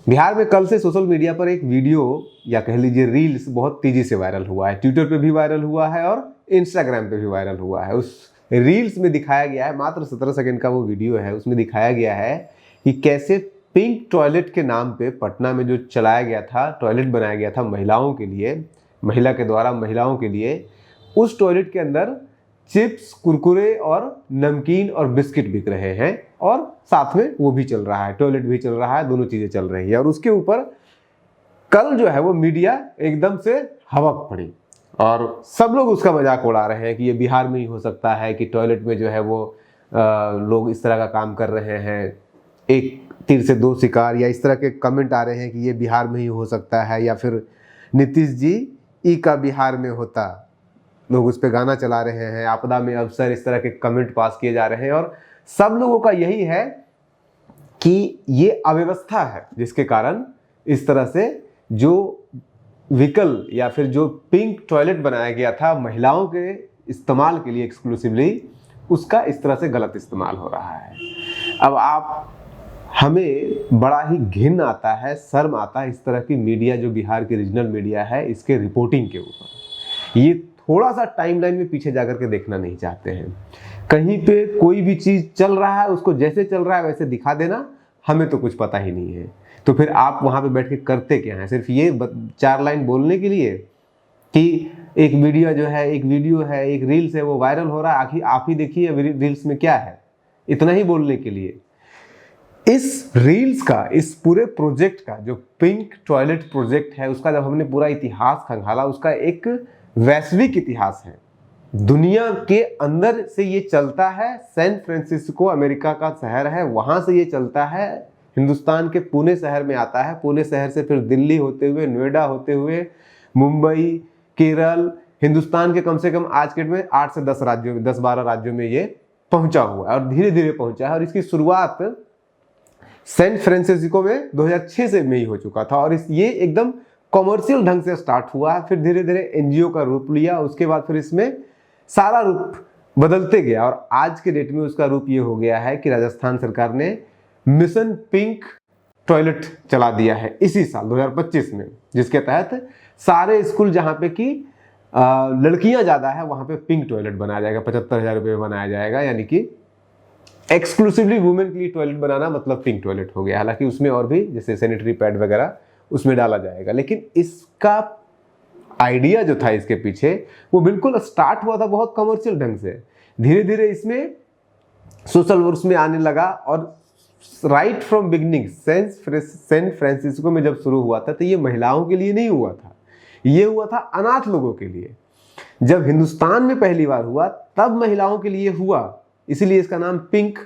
बिहार में कल से सोशल मीडिया पर एक वीडियो या कह लीजिए रील्स बहुत तेजी से वायरल हुआ है। ट्विटर पे भी वायरल हुआ है और इंस्टाग्राम पे भी वायरल हुआ है। उस रील्स में दिखाया गया है, मात्र 17 सेकंड का वो वीडियो है, उसमें दिखाया गया है कि कैसे पिंक टॉयलेट के नाम पे पटना में जो चलाया गया था, टॉयलेट बनाया गया था महिलाओं के लिए, महिला के द्वारा महिलाओं के लिए, उस टॉयलेट के अंदर चिप्स, कुरकुरे और नमकीन और बिस्किट बिक रहे हैं और साथ में वो भी चल रहा है, टॉयलेट भी चल रहा है, दोनों चीजें चल रही है। और उसके ऊपर कल जो है वो मीडिया एकदम से हवक पड़ी और सब लोग उसका मजाक उड़ा रहे हैं कि ये बिहार में ही हो सकता है कि टॉयलेट में जो है वो लोग इस तरह का काम कर रहे हैं, एक तीर से दो शिकार, या इस तरह के कमेंट आ रहे हैं कि ये बिहार में ही हो सकता है, या फिर नीतीश जी ई का बिहार में होता, लोग उस पर गाना चला रहे हैं, आपदा में अवसर, इस तरह के कमेंट पास किए जा रहे हैं। और सब लोगों का यही है कि ये अव्यवस्था है जिसके कारण इस तरह से जो व्हीकल या फिर जो पिंक टॉयलेट बनाया गया था महिलाओं के इस्तेमाल के लिए एक्सक्लूसिवली, उसका इस तरह से गलत इस्तेमाल हो रहा है। अब हमें बड़ा ही घिन आता है, शर्म आता है इस तरह की मीडिया, जो बिहार की रीजनल मीडिया है, इसके रिपोर्टिंग के ऊपर। ये थोड़ा सा टाइमलाइन में पीछे जाकर के देखना नहीं चाहते हैं। कहीं पे कोई भी चीज चल रहा है, उसको जैसे चल रहा है वैसे दिखा देना, हमें तो कुछ पता ही नहीं है। तो फिर आप वहां पे बैठ के करते क्या है? सिर्फ ये 4 लाइन बोलने के लिए कि एक वीडियो जो है, एक वीडियो है, एक रील्स है, वो वायरल हो रहा है, आखिर आप ही देखिए रील्स में क्या है, इतना ही बोलने के लिए। इस रील्स का, इस पूरे प्रोजेक्ट का, जो पिंक टॉयलेट प्रोजेक्ट है, उसका जब हमने पूरा इतिहास खंगाला, उसका एक वैश्विक इतिहास है। दुनिया के अंदर से ये चलता है। सैन फ्रांसिस्को अमेरिका का शहर है, वहां से ये चलता है, हिंदुस्तान के पुणे शहर में आता है, पुणे शहर से फिर दिल्ली होते हुए, नोएडा होते हुए, मुंबई, केरल, हिंदुस्तान के कम से कम आज के डेट में 8 से 10 राज्यों में, 10-12 राज्यों में ये पहुंचा हुआ है और धीरे धीरे पहुंचा है। और इसकी शुरुआत सैन फ्रांसिस्को में 2006 से में ही हो चुका था और ये एकदम कॉमर्शियल ढंग से स्टार्ट हुआ, फिर धीरे धीरे एनजीओ का रूप लिया, उसके बाद फिर इसमें सारा रूप बदलते गया और आज के डेट में उसका रूप ये हो गया है कि राजस्थान सरकार ने मिशन पिंक टॉयलेट चला दिया है इसी साल 2025 में, जिसके तहत सारे स्कूल जहां पे कि लड़कियां ज्यादा है वहां पे पिंक टॉयलेट बनाया जाएगा, 75,000 रुपये में बनाया जाएगा, यानी कि एक्सक्लूसिवली वुमेन के लिए टॉयलेट बनाना मतलब पिंक टॉयलेट हो गया। हालांकि उसमें और भी जैसे सैनिटरी पैड वगैरह उसमें डाला जाएगा, लेकिन इसका आइडिया जो था इसके पीछे, वो बिल्कुल स्टार्ट हुआ था बहुत कमर्शियल ढंग से, धीरे धीरे इसमें सोशल वर्क्स में आने लगा और right from beginning San Francisco में जब शुरू हुआ था तो ये महिलाओं के लिए नहीं हुआ था, ये हुआ था अनाथ लोगों के लिए। जब हिंदुस्तान में पहली बार हुआ तब महिलाओं के लिए हुआ, इसीलिए इसका नाम पिंक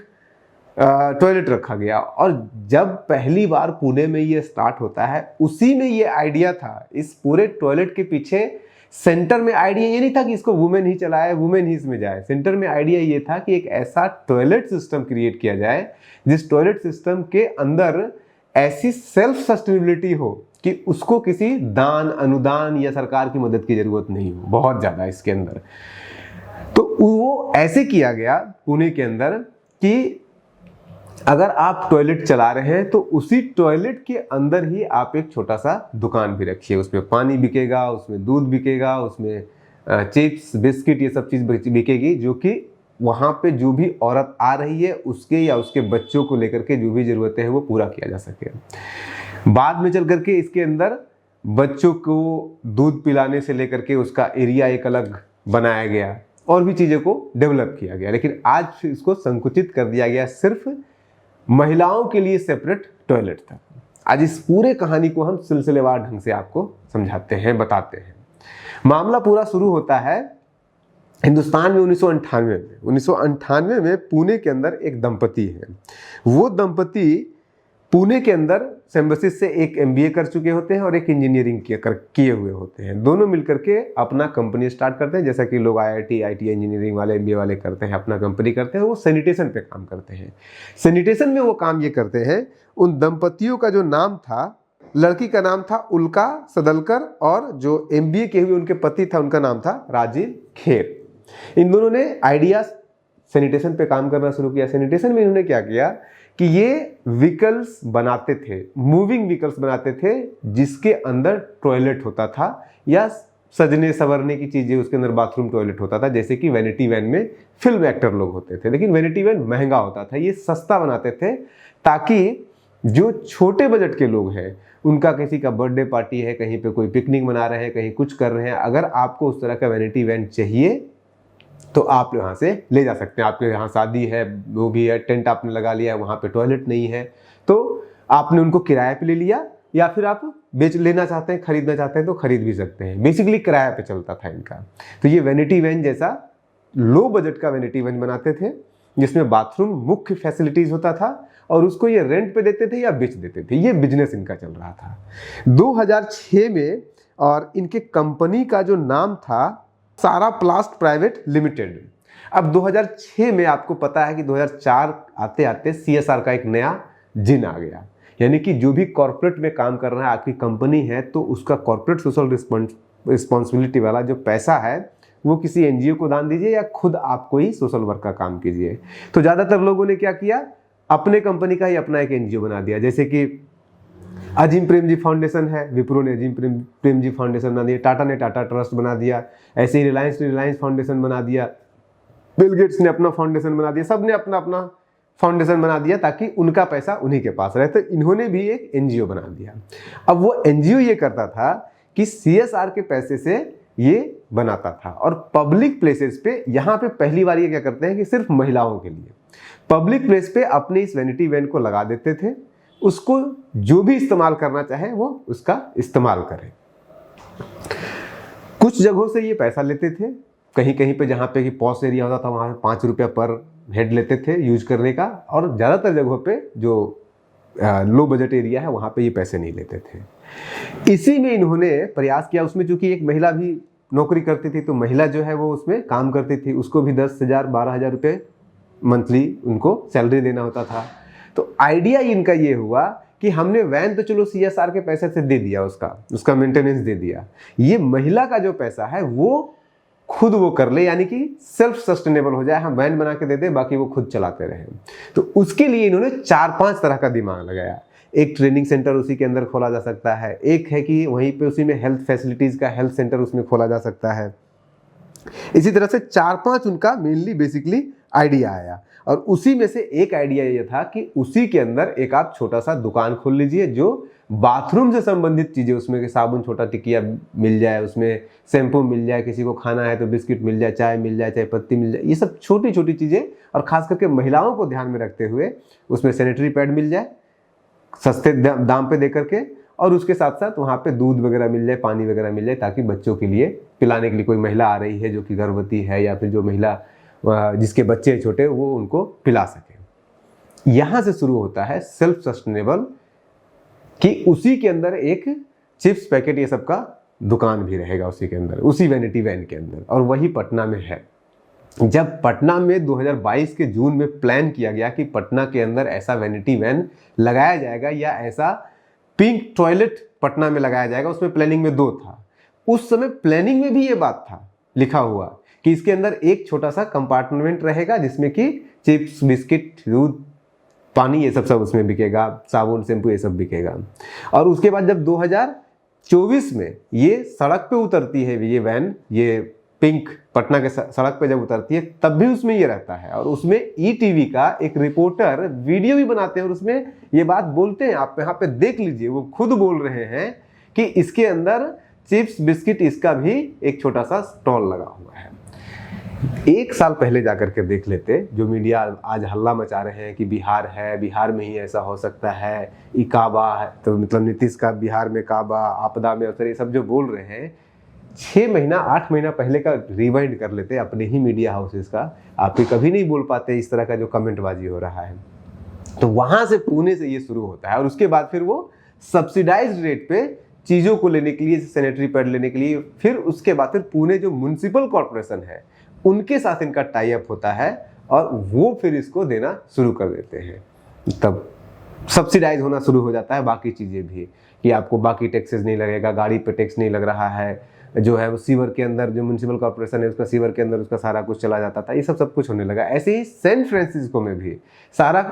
टॉयलेट रखा गया। और जब पहली बार पुणे में ये स्टार्ट होता है, उसी में ये आइडिया था। इस पूरे टॉयलेट के पीछे सेंटर में आइडिया ये नहीं था कि इसको वुमेन ही चलाए, वुमेन ही इसमें जाए। सेंटर में आइडिया ये था कि एक ऐसा टॉयलेट सिस्टम क्रिएट किया जाए जिस टॉयलेट सिस्टम के अंदर ऐसी सेल्फ सस्टेनेबिलिटी हो कि उसको किसी दान, अनुदान या सरकार की मदद की जरूरत नहीं हो बहुत ज्यादा इसके अंदर। तो वो ऐसे किया गया पुणे के अंदर कि अगर आप टॉयलेट चला रहे हैं तो उसी टॉयलेट के अंदर ही आप एक छोटा सा दुकान भी रखिए, उसमें पानी बिकेगा, उसमें दूध बिकेगा, उसमें चिप्स, बिस्किट, ये सब चीज़ बिकेगी, जो कि वहाँ पे जो भी औरत आ रही है उसके या उसके बच्चों को लेकर के जो भी ज़रूरतें हैं वो पूरा किया जा सके। बाद में चल करके इसके अंदर बच्चों को दूध पिलाने से लेकर के उसका एरिया एक अलग बनाया गया और भी चीज़ों को डेवलप किया गया, लेकिन आज इसको संकुचित कर दिया गया, सिर्फ महिलाओं के लिए सेपरेट टॉयलेट था। आज इस पूरे कहानी को हम सिलसिलेवार ढंग से आपको समझाते हैं, बताते हैं। मामला पूरा शुरू होता है हिंदुस्तान में 1998 में पुणे के अंदर एक दंपति है। वो दंपति पुणे के अंदर सिम्बायोसिस से एक MBA कर चुके होते हैं और एक इंजीनियरिंग किए हुए होते हैं। दोनों मिलकर के अपना कंपनी स्टार्ट करते हैं, जैसा कि लोग IIT इंजीनियरिंग वाले, MBA वाले करते हैं, अपना कंपनी करते हैं। वो सैनिटेशन पे काम करते हैं। सैनिटेशन में वो काम ये करते हैं। उन दंपतियों का जो नाम था, लड़की का नाम था उल्का सदलकर और जो MBA किए हुए उनके पति था उनका नाम था राजीव खेर। इन दोनों ने आइडिया सैनिटेशन पे काम करना शुरू किया। सैनिटेशन में इन्होंने क्या किया कि ये व्हीकल्स बनाते थे, मूविंग व्हीकल्स बनाते थे जिसके अंदर टॉयलेट होता था या सजने संवरने की चीजें, उसके अंदर बाथरूम टॉयलेट होता था, जैसे कि वैनिटी वैन में फिल्म एक्टर लोग होते थे। लेकिन वैनिटी वैन महंगा होता था, ये सस्ता बनाते थे ताकि जो छोटे बजट के लोग हैं, उनका किसी का बर्थडे पार्टी है, कहीं पे कोई पिकनिक मना रहे हैं, कहीं कुछ कर रहे हैं, अगर आपको उस तरह का वैनिटी वैन चाहिए तो आप यहाँ से ले जा सकते हैं। आपके यहाँ शादी है, वो भी है, टेंट आपने लगा लिया है, वहाँ पे टॉयलेट नहीं है, तो आपने उनको किराए पे ले लिया, या फिर आप बेच लेना चाहते हैं, खरीदना चाहते हैं तो खरीद भी सकते हैं। बेसिकली किराया पे चलता था इनका। तो ये वैनिटी वैन जैसा लो बजट का वैनिटी वैन बनाते थे जिसमें बाथरूम मुख्य फैसिलिटीज होता था, और उसको ये रेंट पे देते थे या बेच देते थे। ये बिजनेस इनका चल रहा था 2006 में। और इनके कंपनी का जो नाम था सारा प्लास्ट प्राइवेट लिमिटेड। अब 2006 में आपको पता है कि 2004 आते आते CSR का एक नया जिन आ गया, यानी कि जो भी कॉर्पोरेट में काम कर रहा है, आपकी कंपनी है, तो उसका कॉर्पोरेट सोशल रिस्पॉन्सिबिलिटी वाला जो पैसा है वो किसी NGO को दान दीजिए या खुद आप कोई सोशल वर्क का काम कीजिए। तो ज़्यादातर लोगों ने क्या किया, अपने कंपनी का ही अपना एक NGO बना दिया। जैसे कि अजीम प्रेमजी फाउंडेशन है, विप्रो ने अजीम प्रेमजी फाउंडेशन बना दिया, टाटा ने टाटा ट्रस्ट बना दिया, ऐसे ही रिलायंस ने रिलायंस फाउंडेशन बना दिया, बिल गेट्स ने अपना फाउंडेशन बना दिया, सब ने अपना अपना फाउंडेशन बना दिया ताकि उनका पैसा उन्हीं के पास रहे। तो इन्होंने भी एक NGO बना दिया। अब वो NGO ये करता था कि CSR के पैसे से ये बनाता था, और पब्लिक प्लेसेस पे, यहाँ पे पहली बार ये क्या करते हैं कि सिर्फ महिलाओं के लिए पब्लिक प्लेस पे अपने इस वैनिटी वैन को लगा देते थे। उसको जो भी इस्तेमाल करना चाहे वो उसका इस्तेमाल करे। कुछ जगहों से ये पैसा लेते थे, कहीं कहीं पे जहाँ पे कि पॉश एरिया होता था वहाँ पे 5 रुपया पर हेड लेते थे यूज करने का, और ज़्यादातर जगहों पे जो लो बजट एरिया है वहाँ पे ये पैसे नहीं लेते थे। इसी में इन्होंने प्रयास किया, उसमें चूंकि एक महिला भी नौकरी करती थी, तो महिला जो है वो उसमें काम करती थी, उसको भी 10,000 12,000 रुपये मंथली उनको सैलरी देना होता था। तो आइडिया इनका ये हुआ कि हमने वैन तो चलो CSR के पैसे से दे दिया, उसका मेंटेनेंस दे दिया, ये महिला का जो पैसा है वो खुद वो कर ले, यानी कि सेल्फ सस्टेनेबल हो जाए, हम वैन बना के दे दें, बाकी वो खुद चलाते रहे। तो उसके लिए इन्होंने 4-5 तरह का दिमाग लगाया। एक ट्रेनिंग सेंटर उसी के अंदर खोला जा सकता है, एक है कि वहीं पे उसी में हेल्थ फैसिलिटीज का हेल्थ सेंटर उसमें खोला जा सकता है। इसी तरह से 4-5 उनका मेनली बेसिकली आइडिया आया, और उसी में से एक आइडिया ये था कि उसी के अंदर एक आप छोटा सा दुकान खोल लीजिए जो बाथरूम से संबंधित चीजें, उसमें कि साबुन छोटा टिकिया मिल जाए, उसमें शैम्पू मिल जाए, किसी को खाना है तो बिस्किट मिल जाए, चाय मिल जाए, चाय पत्ती मिल जाए, ये सब छोटी छोटी चीजें, और खास करके महिलाओं को ध्यान में रखते हुए उसमें सैनिटरी पैड मिल जाए सस्ते दाम पे दे करके, और उसके साथ साथ वहाँ पे दूध वगैरह मिल जाए, पानी वगैरह मिल जाए, ताकि बच्चों के लिए पिलाने के लिए कोई महिला आ रही है जो कि गर्भवती है, या फिर जो महिला जिसके बच्चे छोटे, वो उनको पिला सके। यहाँ से शुरू होता है सेल्फ सस्टेनेबल, कि उसी के अंदर एक चिप्स पैकेट ये सब का दुकान भी रहेगा उसी के अंदर, उसी वैनिटी वैन के अंदर, और वही पटना में है। जब पटना में 2022 के जून में प्लान किया गया कि पटना के अंदर ऐसा वैनिटी वैन लगाया जाएगा या ऐसा पिंक टॉयलेट पटना में लगाया जाएगा, उसमें प्लानिंग में 2 था। उस समय प्लानिंग में भी ये बात था लिखा हुआ कि इसके अंदर एक छोटा सा कंपार्टमेंट रहेगा जिसमें कि चिप्स, बिस्किट, दूध, पानी, ये सब उसमें बिकेगा, साबुन, शैम्पू, ये सब बिकेगा। और उसके बाद जब 2024 में ये सड़क पे उतरती है, ये वैन, ये पिंक पटना के सड़क पे जब उतरती है, तब भी उसमें ये रहता है, और उसमें ETV का एक रिपोर्टर वीडियो भी बनाते हैं और उसमें ये बात बोलते हैं, आप यहाँ पे देख लीजिए, वो खुद बोल रहे हैं कि इसके अंदर चिप्स, बिस्किट, इसका भी एक छोटा सा स्टॉल लगा हुआ है। 1 साल पहले जाकर के देख लेते, जो मीडिया आज हल्ला मचा रहे हैं कि बिहार है, बिहार में ही ऐसा हो सकता है, ई काबा है, तो मतलब नीतीश का बिहार में काबा, आपदा में अवसर, ये सब जो बोल रहे हैं, 6 महीना 8 महीना पहले का रिवाइंड कर लेते अपने ही मीडिया हाउसेस का, आप कभी नहीं बोल पाते इस तरह का जो कमेंटबाजी हो रहा है। तो वहां से, पुणे से ये शुरू होता है, और उसके बाद फिर वो सब्सिडाइज्ड रेट पे चीज़ों को लेने के लिए, सैनिटरी पैड लेने के लिए, फिर उसके बाद फिर पुणे जो म्युनिसिपल कॉर्पोरेशन है उनके साथ इनका टाई अप होता है, और वो फिर इसको देना शुरू कर देते हैं। तब सब्सिडाइज होना शुरू हो जाता है बाकी चीज़ें भी, कि आपको बाकी टैक्सेस नहीं लगेगा, गाड़ी पे टैक्स नहीं लग रहा है, जो है वो सीवर के अंदर, जो म्यूनिसिपल कॉर्पोरेशन है उसका सीवर के अंदर उसका सारा कुछ चला जाता था। ये सब कुछ होने लगा। ऐसे ही सैन फ्रांसिस्को में भी सारा,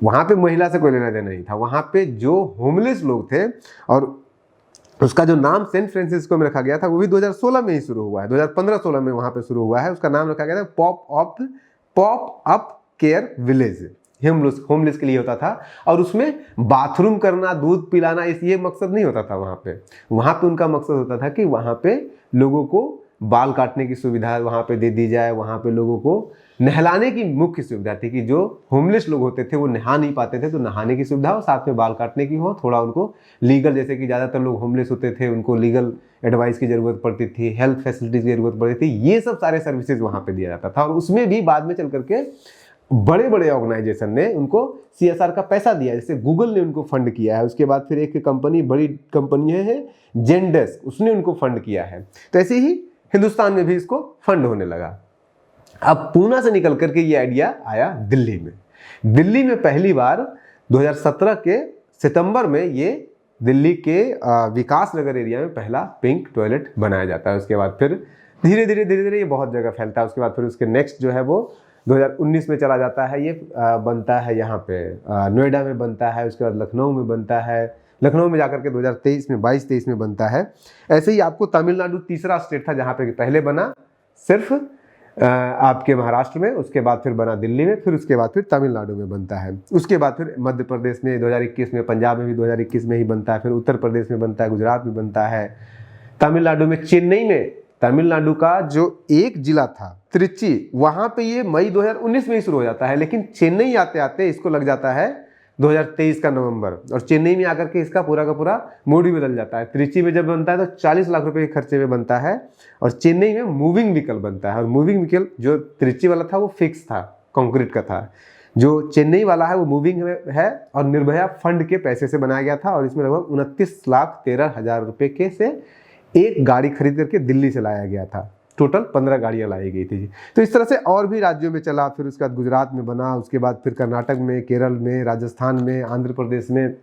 वहाँ पे महिला से कोई लेना देना नहीं था, वहाँ पे जो होमलेस लोग थे, और उसका जो नाम सैन फ्रांसिस्को में रखा गया था वो भी 2016 में ही शुरू हुआ है, 2015-16 में वहाँ पे शुरू हुआ है। उसका नाम रखा गया था pop up care village. Homeless के लिए होता था, और उसमें बाथरूम करना, दूध पिलाना, ये मकसद नहीं होता था। वहाँ पे उनका मकसद होता था कि वहाँ पे लोगों को बाल काटने की सुविधा वहाँ पे दे दी जाए, वहाँ पे लोगों को नहलाने की मुख्य सुविधा थी कि जो होमलेस लोग होते थे वो नहा नहीं पाते थे, तो नहाने की सुविधा हो, साथ में बाल काटने की हो, थोड़ा उनको लीगल, जैसे कि ज़्यादातर लोग होमलेस होते थे उनको लीगल एडवाइस की ज़रूरत पड़ती थी, हेल्थ फैसिलिटीज़ की ज़रूरत पड़ती थी, ये सब सारे सर्विसेज वहाँ पे दिया जाता था। और उसमें भी बाद में चल करके बड़े बड़े ऑर्गेनाइजेशन ने उनको CSR का पैसा दिया, जैसे गूगल ने उनको फंड किया है, उसके बाद फिर एक कंपनी, बड़ी कंपनी है जेनडेस्क, उसने उनको फंड किया है। तो ऐसे ही हिंदुस्तान में भी इसको फंड होने लगा। अब पूना से निकल करके ये आइडिया आया दिल्ली में। दिल्ली में पहली बार 2017 के सितंबर में ये दिल्ली के विकास नगर एरिया में पहला पिंक टॉयलेट बनाया जाता है। उसके बाद फिर धीरे धीरे ये बहुत जगह फैलता है। उसके बाद फिर उसके नेक्स्ट जो है वो 2019 में चला जाता है, ये बनता है यहाँ पे नोएडा में बनता है, उसके बाद लखनऊ में बनता है, लखनऊ में जाकर के 2023 में 22-23 में बनता है। ऐसे ही आपको तमिलनाडु तीसरा स्टेट था जहाँ पे पहले बना सिर्फ आपके महाराष्ट्र में, उसके बाद फिर बना दिल्ली में, फिर उसके बाद फिर तमिलनाडु में बनता है। उसके बाद फिर मध्य प्रदेश में 2021 में, पंजाब में भी 2021 में ही बनता है, फिर उत्तर प्रदेश में बनता है, गुजरात में बनता है, तमिलनाडु में, चेन्नई में, तमिलनाडु का जो एक जिला था त्रिची, वहाँ पे ये मई 2019 में ही शुरू हो जाता है, लेकिन चेन्नई आते आते इसको लग जाता है 2023 का नवंबर, और चेन्नई में आकर के इसका पूरा का पूरा मूड ही बदल जाता है। त्रिची में जब बनता है तो 40 लाख रुपए के खर्चे में बनता है, और चेन्नई में मूविंग व्हीकल बनता है। और मूविंग व्हीकल जो त्रिची वाला था वो फिक्स था, कंक्रीट का था, जो चेन्नई वाला है वो मूविंग है, और निर्भया फंड के पैसे से बनाया गया था। और इसमें लगभग 29,13,000 रुपये के से एक गाड़ी खरीद करके दिल्ली से लाया गया था। टोटल 15 गाड़ियाँ लाई गई थी। तो इस तरह से और भी राज्यों में चला, फिर उसके बाद गुजरात में बना, उसके बाद फिर कर्नाटक में, केरल में, राजस्थान में, आंध्र प्रदेश में,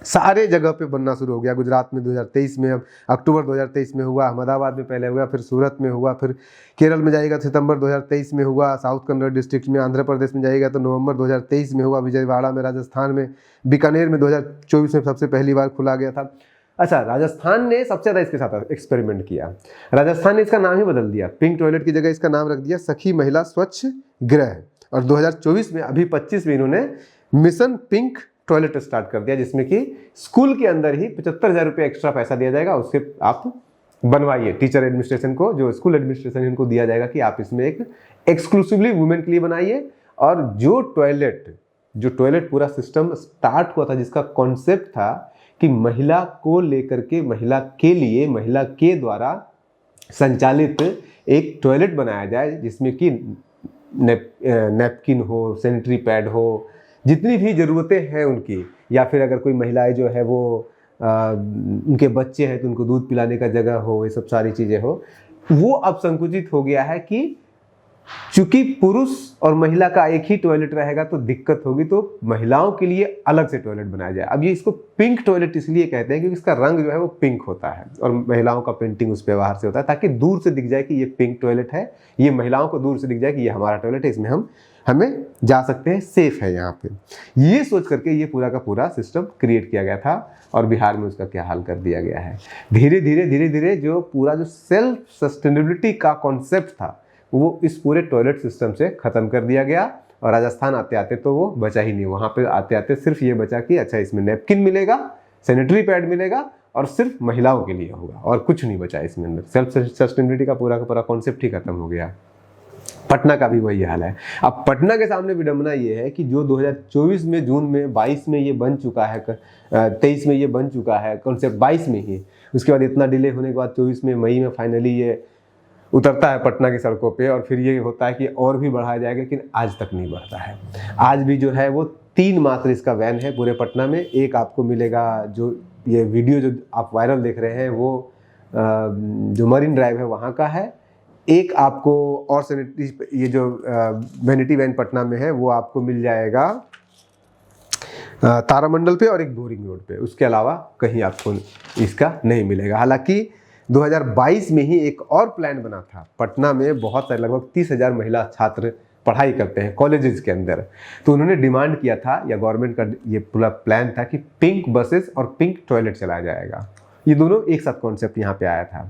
सारे जगह पे बनना शुरू हो गया। गुजरात में 2023 में, अब अक्टूबर 2023 में हुआ, अहमदाबाद में पहले हुआ, फिर सूरत में हुआ, फिर केरल में जाएगा तो सितंबर 2023 में हुआ, साउथ कन्नड़ डिस्ट्रिक्ट में, आंध्र प्रदेश में जाएगा तो नवंबर 2023 में हुआ, विजयवाड़ा में राजस्थान में, बीकानेर में 2024 में सबसे पहली बार खुला गया था। अच्छा, राजस्थान ने सबसे ज़्यादा इसके साथ एक्सपेरिमेंट किया। राजस्थान ने इसका नाम ही बदल दिया, पिंक टॉयलेट की जगह इसका नाम रख दिया सखी महिला स्वच्छ गृह। और 2024 में, अभी 25 में इन्होंने मिशन पिंक टॉयलेट स्टार्ट कर दिया, जिसमें कि स्कूल के अंदर ही 75,000 रुपये एक्स्ट्रा पैसा दिया जाएगा, उससे आप बनवाइए। टीचर एडमिनिस्ट्रेशन को, जो स्कूल एडमिनिस्ट्रेशन इनको दिया जाएगा कि आप इसमें एक एक्सक्लूसिवली वुमेन के लिए बनाइए। और जो टॉयलेट पूरा सिस्टम स्टार्ट हुआ था, जिसका कॉन्सेप्ट था कि महिला को लेकर के, महिला के लिए, महिला के द्वारा संचालित एक टॉयलेट बनाया जाए, जिसमें कि नैपकिन हो, सैनिटरी पैड हो, जितनी भी ज़रूरतें हैं उनकी, या फिर अगर कोई महिलाएं जो है वो उनके बच्चे हैं तो उनको दूध पिलाने का जगह हो, ये सब सारी चीज़ें हो। वो अब संकुचित हो गया है कि चूंकि पुरुष और महिला का एक ही टॉयलेट रहेगा तो दिक्कत होगी, तो महिलाओं के लिए अलग से टॉयलेट बनाया जाए। अब ये इसको पिंक टॉयलेट इसलिए कहते हैं क्योंकि इसका रंग जो है वो पिंक होता है, और महिलाओं का पेंटिंग उस पे बाहर से होता है, ताकि दूर से दिख जाए कि ये पिंक टॉयलेट है, ये महिलाओं को दूर से दिख जाए कि ये हमारा टॉयलेट है, इसमें हमें जा सकते हैं, सेफ है यहाँ पे। ये सोच करके ये पूरा का पूरा सिस्टम क्रिएट किया गया था, और बिहार में उसका क्या हाल कर दिया गया है। धीरे धीरे जो पूरा जो सेल्फ सस्टेनेबिलिटी का कॉन्सेप्ट था वो इस पूरे टॉयलेट सिस्टम से ख़त्म कर दिया गया। और राजस्थान आते आते तो वो बचा ही नहीं, वहाँ पे आते आते सिर्फ ये बचा कि अच्छा इसमें नैपकिन मिलेगा, सैनिटरी पैड मिलेगा, और सिर्फ महिलाओं के लिए होगा, और कुछ नहीं बचा इसमें अंदर। सेल्फ सस्टेनेबिलिटी का पूरा कॉन्सेप्ट ही खत्म हो गया। पटना का भी वही हाल है। अब पटना के सामने विडंबना ये है कि जो 2024 में जून में 22 में ये बन चुका है, 23 में ये बन चुका है कॉन्सेप्ट, 22 में ही, उसके बाद इतना डिले होने के बाद 24 में मई में फाइनली ये उतरता है पटना की सड़कों पे, और फिर ये होता है कि और भी बढ़ाया जाएगा, लेकिन आज तक नहीं बढ़ता है। आज भी जो है वो 3 मात्र इसका वैन है पूरे पटना में। एक आपको मिलेगा, जो ये वीडियो जो आप वायरल देख रहे हैं वो जो मरीन ड्राइव है वहाँ का है। एक आपको और सैनिटरी, ये जो वैनिटी वैन पटना में है वो आपको मिल जाएगा तारामंडल पे और एक बोरिंग रोड पे, उसके अलावा कहीं आपको इसका नहीं मिलेगा। हालांकि 2022 में ही एक और प्लान बना था। पटना में बहुत सारे लगभग 30,000 महिला छात्र पढ़ाई करते हैं कॉलेजेस के अंदर, तो उन्होंने डिमांड किया था, या गवर्नमेंट का ये पूरा प्लान था कि पिंक बसेस और पिंक टॉयलेट चलाया जाएगा। ये दोनों एक साथ कॉन्सेप्ट यहाँ पे आया था।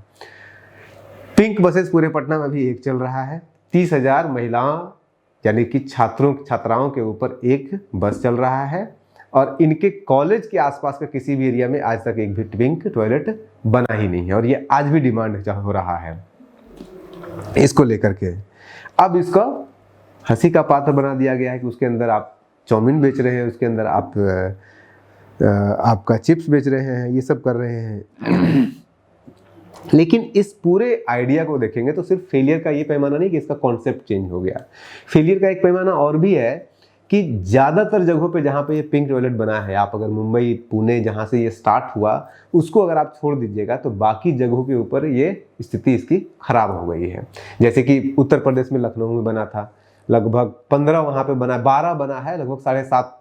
पिंक बसेस पूरे पटना में भी एक चल रहा है। 30,000 महिलाओं यानी कि छात्राओं के ऊपर एक बस चल रहा है, और इनके कॉलेज के आसपास का किसी भी एरिया में आज तक एक भी पिंक टॉयलेट बना ही नहीं है, और ये आज भी डिमांड हो रहा है इसको लेकर के। अब इसको हंसी का पात्र बना दिया गया है कि उसके अंदर आप चाउमीन बेच रहे हैं, उसके अंदर आप आपका चिप्स बेच रहे हैं, ये सब कर रहे हैं। लेकिन इस पूरे आइडिया को देखेंगे तो सिर्फ फेलियर का ये पैमाना नहीं कि इसका कॉन्सेप्ट चेंज हो गया। फेलियर का एक पैमाना और भी है कि ज़्यादातर जगहों पे जहाँ पे ये पिंक टॉयलेट बना है, आप अगर मुंबई, पुणे जहाँ से ये स्टार्ट हुआ उसको अगर आप छोड़ दीजिएगा तो बाकी जगहों के ऊपर ये स्थिति इसकी खराब हो गई है। जैसे कि उत्तर प्रदेश में लखनऊ में बना था, लगभग 15 वहाँ पे बना, 12 बना है लगभग 7.5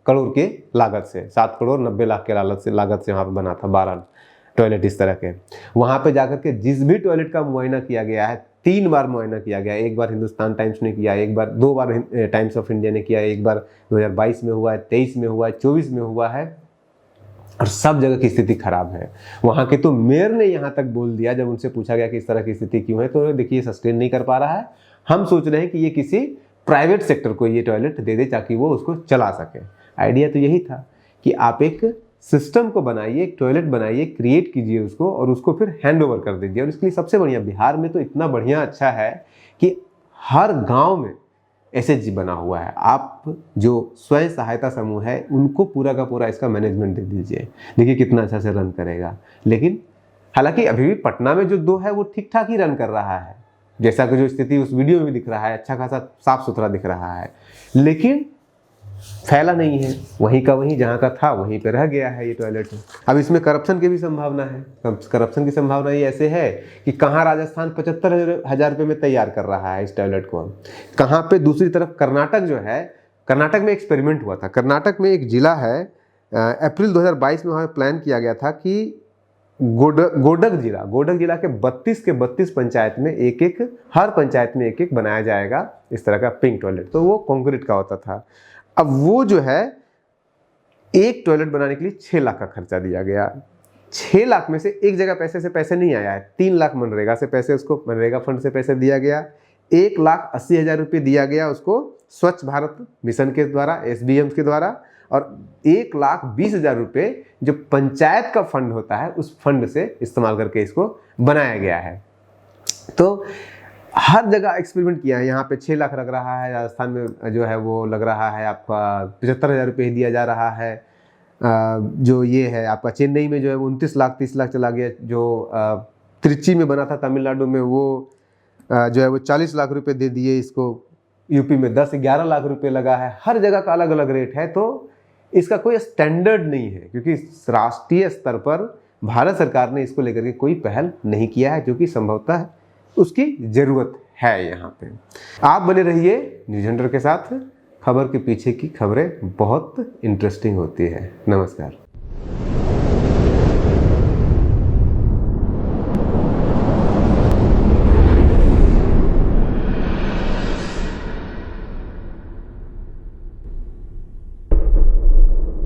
करोड़ के लागत से, 7 करोड़ 90 लाख के लागत से वहाँ पे बना था 12 टॉयलेट इस तरह के। वहाँ पे जाकर के जिस भी टॉयलेट का मुआयना किया गया है, 3 बार मुआयना किया गया, एक बार हिंदुस्तान टाइम्स ने किया, एक बार 2 बार टाइम्स ऑफ इंडिया ने किया, एक बार 2022 में हुआ है, 23 में हुआ है, 24 में हुआ है, और सब जगह की स्थिति खराब है। वहाँ के तो मेयर ने यहाँ तक बोल दिया, जब उनसे पूछा गया कि इस तरह की स्थिति क्यों है, तो देखिए सस्टेन नहीं कर पा रहा है, हम सोच रहे हैं कि ये किसी प्राइवेट सेक्टर को ये टॉयलेट दे दे ताकि वो उसको चला सके। आइडिया तो यही था कि आप एक सिस्टम को बनाइए, एक टॉयलेट बनाइए, क्रिएट कीजिए उसको, और उसको फिर हैंड ओवर कर दीजिए। और इसके लिए सबसे बढ़िया, बिहार में तो इतना बढ़िया अच्छा है कि हर गांव में एसएचजी बना हुआ है। आप जो स्वयं सहायता समूह है उनको पूरा का पूरा इसका मैनेजमेंट दे दीजिए, देखिए कितना अच्छा से रन करेगा। लेकिन हालांकि अभी भी पटना में जो 2 है वो ठीक ठाक ही रन कर रहा है, जैसा कि जो स्थिति उस वीडियो में भी दिख रहा है, अच्छा खासा साफ सुथरा दिख रहा है, लेकिन फैला नहीं है, वहीं का वहीं, जहाँ का था वहीं पे रह गया है ये टॉयलेट। अब इसमें करप्शन की भी संभावना है। करप्शन की संभावना ये ऐसे है कि कहाँ राजस्थान 75,000 रुपये में तैयार कर रहा है इस टॉयलेट को, कहाँ पे दूसरी तरफ कर्नाटक जो है, कर्नाटक में एक्सपेरिमेंट हुआ था। कर्नाटक में एक जिला है, अप्रैल 2022 में वहाँ प्लान किया गया था कि गोडक जिला के 32 पंचायत में हर पंचायत में एक बनाया जाएगा इस तरह का पिंक टॉयलेट। तो वो कंक्रीट का होता था। अब वो जो है एक टॉयलेट बनाने के लिए 6 लाख का खर्चा दिया गया। 6 लाख में से एक जगह पैसे नहीं आया है, 3 लाख मनरेगा से पैसे, उसको मनरेगा फंड से पैसे दिया गया, 1,80,000 रुपये दिया गया उसको स्वच्छ भारत मिशन के द्वारा, SBM के द्वारा, और 1,20,000 रुपये जो पंचायत का फंड होता है उस फंड से इस्तेमाल करके इसको बनाया गया है। तो हर जगह एक्सपेरिमेंट किया है। यहाँ पे 6 लाख लग रहा है, राजस्थान में जो है वो लग रहा है आपका 75,000 रुपये दिया जा रहा है। जो ये है आपका चेन्नई में जो है 29 लाख 30 लाख चला गया। जो त्रिची में बना था तमिलनाडु में, वो जो है वो 40 लाख रुपये दे दिए इसको। यूपी में 10-11 लाख रुपये लगा है। हर जगह का अलग अलग रेट है, तो इसका कोई स्टैंडर्ड नहीं है, क्योंकि राष्ट्रीय स्तर पर भारत सरकार ने इसको लेकर के कोई पहल नहीं किया है, जो कि संभवतः उसकी ज़रूरत है। यहाँ पे आप बने रहिए न्यूज़ हंटर के साथ। खबर के पीछे की खबरें बहुत इंटरेस्टिंग होती है। नमस्कार।